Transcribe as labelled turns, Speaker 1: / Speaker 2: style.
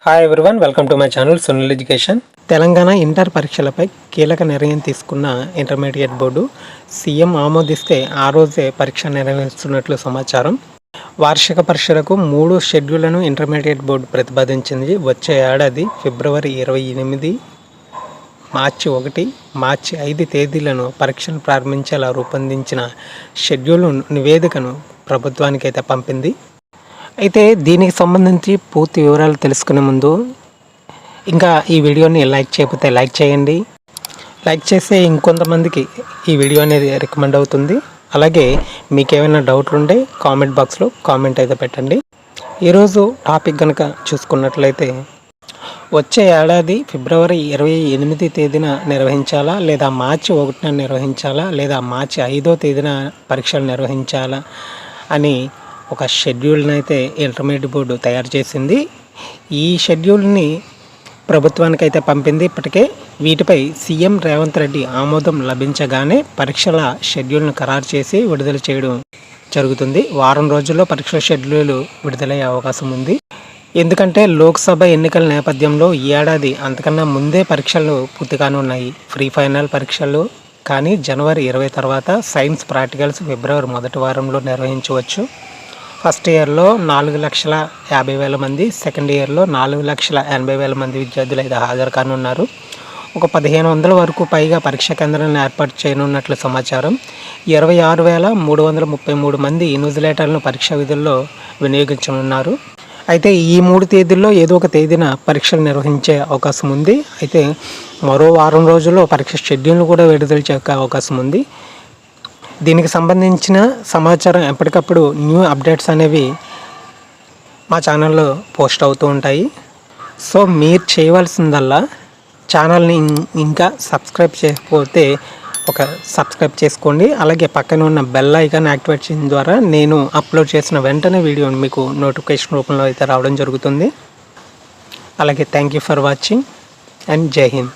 Speaker 1: Hi everyone, welcome to my channel Sunil education. Telangana inter పరీక్షలపై కీలక నిర్ణయం తీసుకున్న ఇంటర్మీడియట్ బోర్డు సీఎం ఆమోదిస్తే ఆ రోజే పరీక్ష నిర్వహిస్తున్నట్లు సమాచారం. వార్షిక పరీక్షలకు 3 షెడ్యూళ్లను ఇంటర్మీడియట్ బోర్డు ప్రతిపాదించింది. వచ్చే ఏడాది ఫిబ్రవరి 28, మార్చి 1, మార్చి 5 తేదీలను పరీక్షలు ప్రారంభించేలా రూపొందించిన షెడ్యూల్ నివేదికను ప్రభుత్వానికి అయితే పంపింది. అయితే దీనికి సంబంధించి పూర్తి వివరాలు తెలుసుకునే ముందు ఇంకా ఈ వీడియోని లైక్ చేయకపోతే లైక్ చేయండి. లైక్ చేస్తే ఇంకొంతమందికి ఈ వీడియో అనేది రికమెండ్ అవుతుంది. అలాగే మీకు ఏమైనా డౌట్లు ఉంటే కామెంట్ బాక్స్లో కామెంట్ అయితే పెట్టండి. ఈరోజు టాపిక్ కనుక చూసుకున్నట్లయితే, వచ్చే ఏడాది ఫిబ్రవరి 28 తేదీన నిర్వహించాలా, లేదా మార్చి 1న నిర్వహించాలా, లేదా మార్చి 5వ తేదీన పరీక్షలు నిర్వహించాలా అని ఒక షెడ్యూల్ని అయితే ఇంటర్మీడియట్ బోర్డు తయారు చేసింది. ఈ షెడ్యూల్ని ప్రభుత్వానికి అయితే పంపింది. ఇప్పటికే వీటిపై సీఎం రేవంత్ రెడ్డి ఆమోదం లభించగానే పరీక్షల షెడ్యూల్ను ఖరారు చేసి విడుదల చేయడం జరుగుతుంది. వారం రోజుల్లో పరీక్షల షెడ్యూల్ విడుదలయ్యే అవకాశం ఉంది. ఎందుకంటే లోక్సభ ఎన్నికల నేపథ్యంలో ఈ ఏడాది అంతకన్నా ముందే పరీక్షలు పూర్తి కానున్నాయి. ప్రీ ఫైనల్ పరీక్షలు కానీ జనవరి 20 తర్వాత, సైన్స్ ప్రాక్టికల్స్ ఫిబ్రవరి మొదటి వారంలో నిర్వహించవచ్చు. ఫస్ట్ ఇయర్లో 4,50,000 మంది, సెకండ్ ఇయర్లో 4,80,000 మంది విద్యార్థులు అయితే హాజరు కానున్నారు. ఒక 1,500 వరకు పైగా పరీక్షా కేంద్రాలను ఏర్పాటు చేయనున్నట్లు సమాచారం. 26,333 మంది ఇన్విజిలేటర్లను పరీక్షా విధుల్లో వినియోగించనున్నారు. అయితే ఈ 3 తేదీల్లో ఏదో ఒక తేదీన పరీక్షలు నిర్వహించే అవకాశం ఉంది. అయితే మరో వారం రోజుల్లో పరీక్ష షెడ్యూల్ను కూడా విడుదల చేసే అవకాశం ఉంది. దీనికి సంబంధించిన సమాచారం ఎప్పటికప్పుడు న్యూ అప్డేట్స్ అనేవి మా ఛానల్లో పోస్ట్ అవుతూ ఉంటాయి. సో మీరు చేయవలసిందల్లా ఛానల్ని ఇంకా సబ్స్క్రైబ్ చేయకపోతే సబ్స్క్రైబ్ చేసుకోండి. అలాగే పక్కన ఉన్న బెల్ ఐకాన్ యాక్టివేట్ చేయడం ద్వారా నేను అప్లోడ్ చేసిన వెంటనే వీడియోని మీకు నోటిఫికేషన్ రూపంలో అయితే రావడం జరుగుతుంది. అలాగే thank you for watching and జై హింద్.